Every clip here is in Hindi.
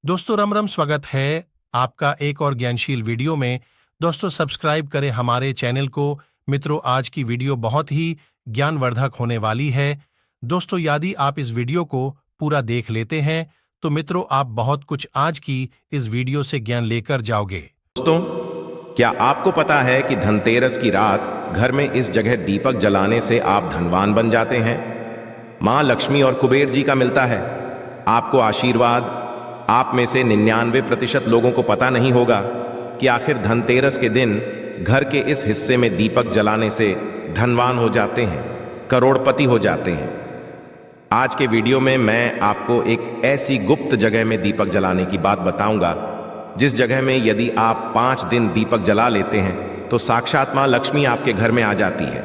दोस्तों राम राम, स्वागत है आपका एक और ज्ञानशील वीडियो में। दोस्तों सब्सक्राइब करें हमारे चैनल को। मित्रों, आज की वीडियो बहुत ही ज्ञानवर्धक होने वाली है। दोस्तों यदि आप इस वीडियो को पूरा देख लेते हैं तो मित्रों आप बहुत कुछ आज की इस वीडियो से ज्ञान लेकर जाओगे। दोस्तों, क्या आपको पता है कि धनतेरस की रात घर में इस जगह दीपक जलाने से आप धनवान बन जाते हैं? मां लक्ष्मी और कुबेर जी का मिलता है आपको आशीर्वाद। आप में से 99% लोगों को पता नहीं होगा कि आखिर धनतेरस के दिन घर के इस हिस्से में दीपक जलाने से धनवान हो जाते हैं, करोड़पति हो जाते हैं। आज के वीडियो में मैं आपको एक ऐसी गुप्त जगह में दीपक जलाने की बात बताऊंगा जिस जगह में यदि आप 5 दिन दीपक जला लेते हैं तो साक्षात मां लक्ष्मी आपके घर में आ जाती है।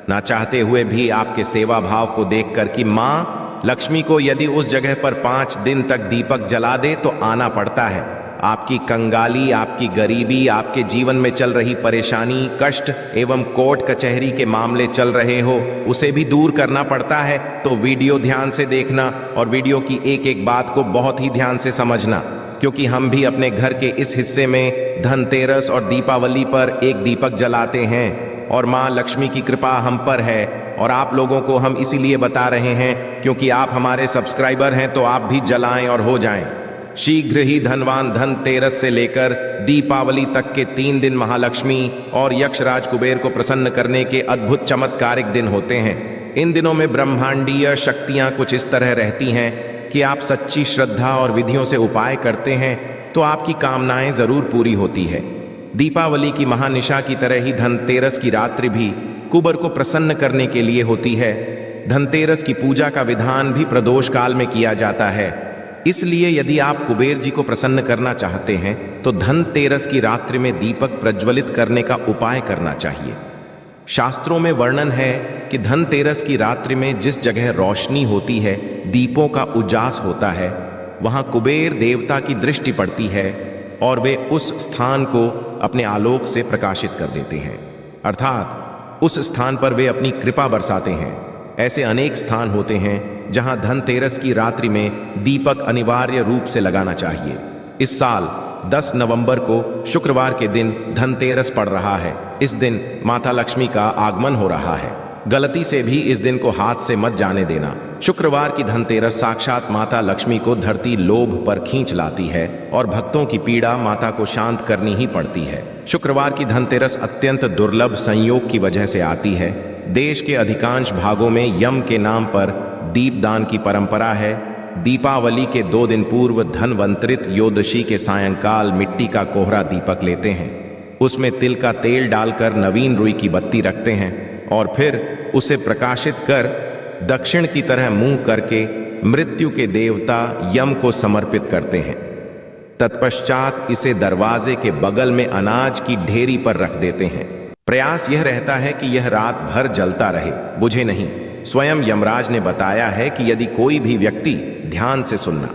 ना चाहते हुए भी आपके सेवा भाव को देखकर कि मां लक्ष्मी को यदि उस जगह पर 5 दिन तक दीपक जला दे तो आना पड़ता है। आपकी कंगाली, आपकी गरीबी, आपके जीवन में चल रही परेशानी, कष्ट एवं कोर्ट कचहरी के मामले चल रहे हो, उसे भी दूर करना पड़ता है। तो वीडियो ध्यान से देखना और वीडियो की एक एक बात को बहुत ही ध्यान से समझना, क्योंकि हम भी अपने घर के इस हिस्से में धनतेरस और दीपावली पर एक दीपक जलाते हैं और मां लक्ष्मी की कृपा हम पर है। और आप लोगों को हम इसीलिए बता रहे हैं क्योंकि आप हमारे सब्सक्राइबर हैं, तो आप भी जलाएं और हो जाएं। शीघ्र ही धनवान धनतेरस से लेकर दीपावली तक के 3 दिन महालक्ष्मी और यक्षराज कुबेर को प्रसन्न करने के अद्भुत चमत्कारिक दिन होते हैं। इन दिनों में ब्रह्मांडीय शक्तियां कुछ इस तरह रहती हैं कि आप सच्ची श्रद्धा और विधियों से उपाय करते हैं तो आपकी कामनाएं जरूर पूरी होती है। दीपावली की महानिशा की तरह ही धनतेरस की रात्रि भी कुबेर को प्रसन्न करने के लिए होती है। धनतेरस की पूजा का विधान भी प्रदोष काल में किया जाता है। इसलिए यदि आप कुबेर जी को प्रसन्न करना चाहते हैं तो धनतेरस की रात्रि में दीपक प्रज्वलित करने का उपाय करना चाहिए। शास्त्रों में वर्णन है कि धनतेरस की रात्रि में जिस जगह रोशनी होती है, दीपों का उजास होता है, वहां कुबेर देवता की दृष्टि पड़ती है और वे उस स्थान को अपने आलोक से प्रकाशित कर देते हैं, अर्थात उस स्थान पर वे अपनी कृपा बरसाते हैं। ऐसे अनेक स्थान होते हैं जहां धनतेरस की रात्रि में दीपक अनिवार्य रूप से लगाना चाहिए। इस साल 10 नवंबर को शुक्रवार के दिन धनतेरस पड़ रहा है। इस दिन माता लक्ष्मी का आगमन हो रहा है। गलती से भी इस दिन को हाथ से मत जाने देना। शुक्रवार की धनतेरस साक्षात माता लक्ष्मी को धरती लोभ पर खींच लाती है और भक्तों की पीड़ा माता को शांत करनी ही पड़ती है। शुक्रवार की धनतेरस अत्यंत दुर्लभ संयोग की वजह से आती है। देश के अधिकांश भागों में यम के नाम पर दीपदान की परंपरा है। दीपावली के 2 दिन पूर्व धनवंतरित योदशी के सायंकाल मिट्टी का कोहरा दीपक लेते हैं। उसमें तिल का तेल डालकर नवीन रुई की बत्ती रखते हैं और फिर उसे प्रकाशित कर दक्षिण की तरह मुंह करके मृत्यु के देवता यम को समर्पित करते हैं। तत्पश्चात इसे दरवाजे के बगल में अनाज की ढेरी पर रख देते हैं। प्रयास यह रहता है कि यह रात भर जलता रहे, बुझे नहीं। स्वयं यमराज ने बताया है कि यदि कोई भी व्यक्ति, ध्यान से सुनना,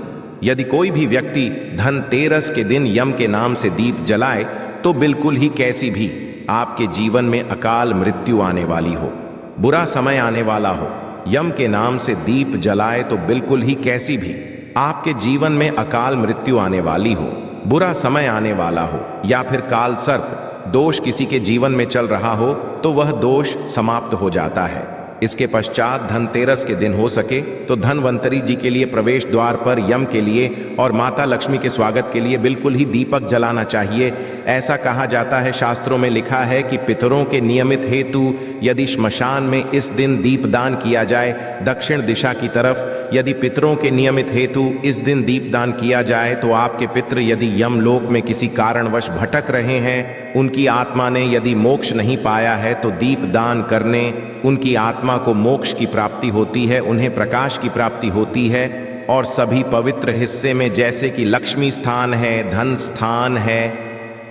यदि कोई भी व्यक्ति धनतेरस के दिन यम के नाम से दीप जलाए तो बिल्कुल ही कैसी भी आपके जीवन में अकाल मृत्यु आने वाली हो, बुरा समय आने वाला हो, यम के नाम से दीप जलाए तो बिल्कुल ही कैसी भी आपके जीवन में अकाल मृत्यु आने वाली हो, बुरा समय आने वाला हो या फिर काल सर्प दोष किसी के जीवन में चल रहा हो तो वह दोष समाप्त हो जाता है। इसके पश्चात धनतेरस के दिन हो सके तो धनवंतरी जी के लिए प्रवेश द्वार पर यम के लिए और माता लक्ष्मी के स्वागत के लिए बिल्कुल ही दीपक जलाना चाहिए। ऐसा कहा जाता है, शास्त्रों में लिखा है कि पितरों के नियमित हेतु यदि श्मशान में इस दिन दीपदान किया जाए, दक्षिण दिशा की तरफ यदि पितरों के नियमित हेतु इस दिन दीपदान किया जाए तो आपके पितृ यदि यमलोक में किसी कारणवश भटक रहे हैं, उनकी आत्मा ने यदि मोक्ष नहीं पाया है तो दीपदान करने उनकी आत्मा को मोक्ष की प्राप्ति होती है, उन्हें प्रकाश की प्राप्ति होती है। और सभी पवित्र हिस्से में जैसे कि लक्ष्मी स्थान है, धन स्थान है,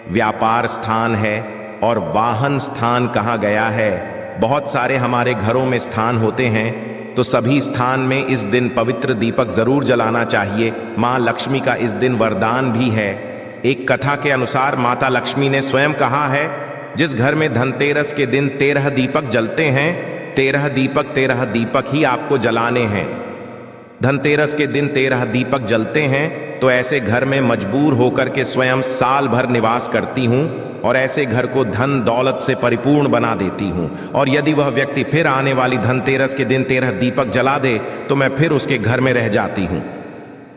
व्यापार स्थान है और वाहन स्थान कहा गया है। बहुत सारे हमारे घरों में स्थान होते हैं तो सभी स्थान में इस दिन पवित्र दीपक जरूर जलाना चाहिए। माँ लक्ष्मी का इस दिन वरदान भी है। एक कथा के अनुसार माता लक्ष्मी ने स्वयं कहा है, जिस घर में धनतेरस के दिन 13 दीपक जलते हैं, 13 दीपक ही आपको जलाने हैं। धनतेरस के दिन 13 दीपक जलते हैं तो ऐसे घर में मजबूर होकर के स्वयं साल भर निवास करती हूँ और ऐसे घर को धन दौलत से परिपूर्ण बना देती हूँ। और यदि वह व्यक्ति फिर आने वाली धनतेरस के दिन 13 दीपक जला दे तो मैं फिर उसके घर में रह जाती हूँ।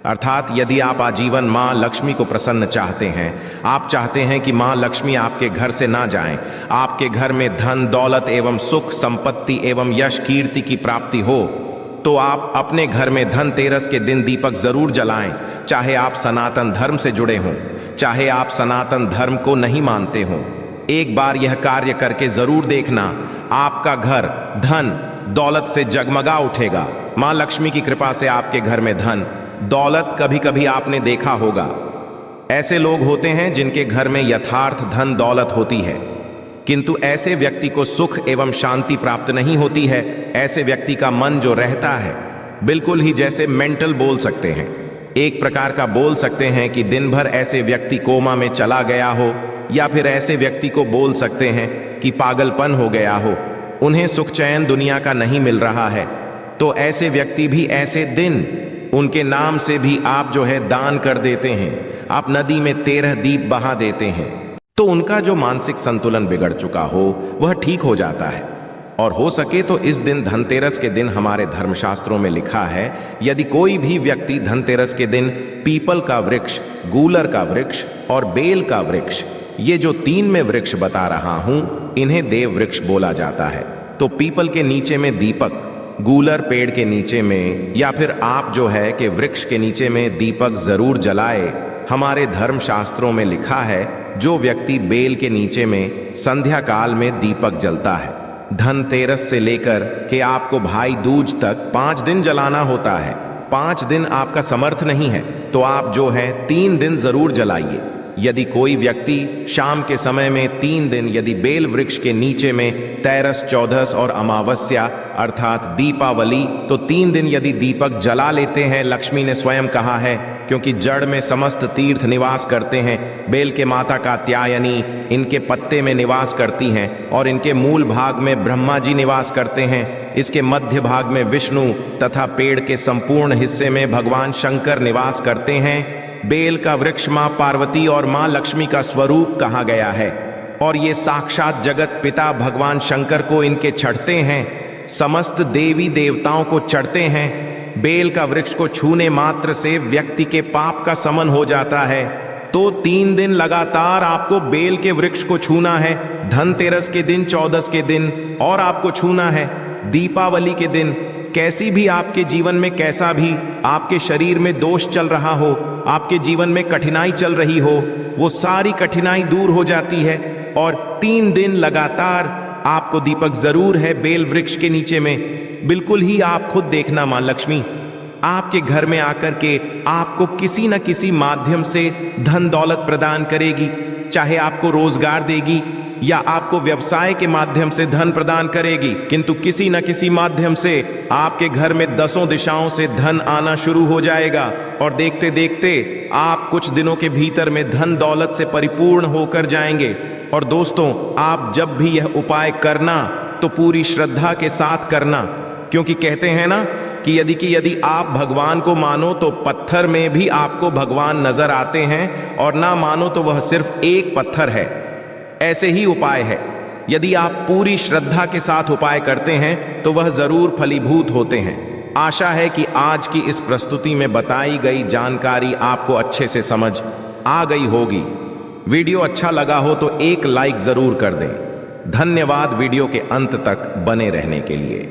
अर्थात यदि आप आजीवन माँ लक्ष्मी को प्रसन्न चाहते हैं, आप चाहते हैं कि माँ लक्ष्मी आपके घर से ना जाएं, आपके घर में धन दौलत एवं सुख संपत्ति एवं यश कीर्ति की प्राप्ति हो, तो आप अपने घर में धनतेरस के दिन दीपक जरूर जलाएं। चाहे आप सनातन धर्म से जुड़े हों, चाहे आप सनातन धर्म को नहीं मानते हों, एक बार यह कार्य करके जरूर देखना, आपका घर धन दौलत से जगमगा उठेगा। माँ लक्ष्मी की कृपा से आपके घर में धन दौलत, कभी कभी आपने देखा होगा ऐसे लोग होते हैं जिनके घर में यथार्थ धन दौलत होती है, किंतु ऐसे व्यक्ति को सुख एवं शांति प्राप्त नहीं होती है। ऐसे व्यक्ति का मन जो रहता है बिल्कुल ही जैसे मेंटल बोल सकते हैं, एक प्रकार का बोल सकते हैं कि दिन भर ऐसे व्यक्ति कोमा में चला गया हो, या फिर ऐसे व्यक्ति को बोल सकते हैं कि पागलपन हो गया हो, उन्हें सुख चैन दुनिया का नहीं मिल रहा है। तो ऐसे व्यक्ति भी ऐसे दिन उनके नाम से भी आप जो है दान कर देते हैं, आप नदी में 13 दीप बहा देते हैं, तो उनका जो मानसिक संतुलन बिगड़ चुका हो वह ठीक हो जाता है। और हो सके तो इस दिन धनतेरस के दिन हमारे धर्मशास्त्रों में लिखा है, यदि कोई भी व्यक्ति धनतेरस के दिन पीपल का वृक्ष, गूलर का वृक्ष और बेल का वृक्ष, ये जो 3 में वृक्ष बता रहा हूं, इन्हें देव वृक्ष बोला जाता है। तो पीपल के नीचे में दीपक, गूलर पेड़ के नीचे में, या फिर आप जो है कि वृक्ष के नीचे में दीपक जरूर जलाए। हमारे धर्म शास्त्रों में लिखा है, जो व्यक्ति बेल के नीचे में संध्या काल में दीपक जलता है, धनतेरस से लेकर के आपको भाई दूज तक 5 दिन जलाना होता है। 5 दिन आपका समर्थ नहीं है तो आप जो है 3 दिन जरूर जलाइए। यदि कोई व्यक्ति शाम के समय में 3 दिन यदि बेल वृक्ष के नीचे में तेरस, चौदस और अमावस्या अर्थात दीपावली, तो 3 दिन यदि दीपक जला लेते हैं, लक्ष्मी ने स्वयं कहा है, क्योंकि जड़ में समस्त तीर्थ निवास करते हैं। बेल के माता कात्यायनी इनके पत्ते में निवास करती हैं और इनके मूल भाग में ब्रह्मा जी निवास करते हैं। इसके मध्य भाग में विष्णु तथा पेड़ के संपूर्ण हिस्से में भगवान शंकर निवास करते हैं। बेल का वृक्ष मां पार्वती और मां लक्ष्मी का स्वरूप कहा गया है और ये साक्षात जगत पिता भगवान शंकर को इनके चढ़ते हैं, समस्त देवी देवताओं को चढ़ते हैं। बेल का वृक्ष को छूने मात्र से व्यक्ति के पाप का समन हो जाता है। तो 3 दिन लगातार आपको बेल के वृक्ष को छूना है, धनतेरस के दिन, चौदस के दिन, और आपको छूना है दीपावली के दिन। कैसी भी आपके जीवन में कैसा भी आपके शरीर में दोष चल रहा हो, आपके जीवन में कठिनाई चल रही हो, वो सारी कठिनाई दूर हो जाती है। और 3 दिन लगातार आपको दीपक जरूर है बेल वृक्ष के नीचे में। बिल्कुल ही आप खुद देखना, मां लक्ष्मी आपके घर में आकर के आपको किसी न किसी माध्यम से धन दौलत प्रदान करेगी, चाहे आपको रोजगार देगी या आपको व्यवसाय के माध्यम से धन प्रदान करेगी, किंतु किसी न किसी माध्यम से आपके घर में 10 दिशाओं से धन आना शुरू हो जाएगा। और देखते देखते आप कुछ दिनों के भीतर में धन दौलत से परिपूर्ण होकर जाएंगे। और दोस्तों, आप जब भी यह उपाय करना तो पूरी श्रद्धा के साथ करना, क्योंकि कहते हैं ना कि यदि आप भगवान को मानो तो पत्थर में भी आपको भगवान नजर आते हैं, और ना मानो तो वह सिर्फ एक पत्थर है। ऐसे ही उपाय है, यदि आप पूरी श्रद्धा के साथ उपाय करते हैं तो वह जरूर फलीभूत होते हैं। आशा है कि आज की इस प्रस्तुति में बताई गई जानकारी आपको अच्छे से समझ आ गई होगी। वीडियो अच्छा लगा हो तो एक लाइक जरूर कर दें। धन्यवाद वीडियो के अंत तक बने रहने के लिए।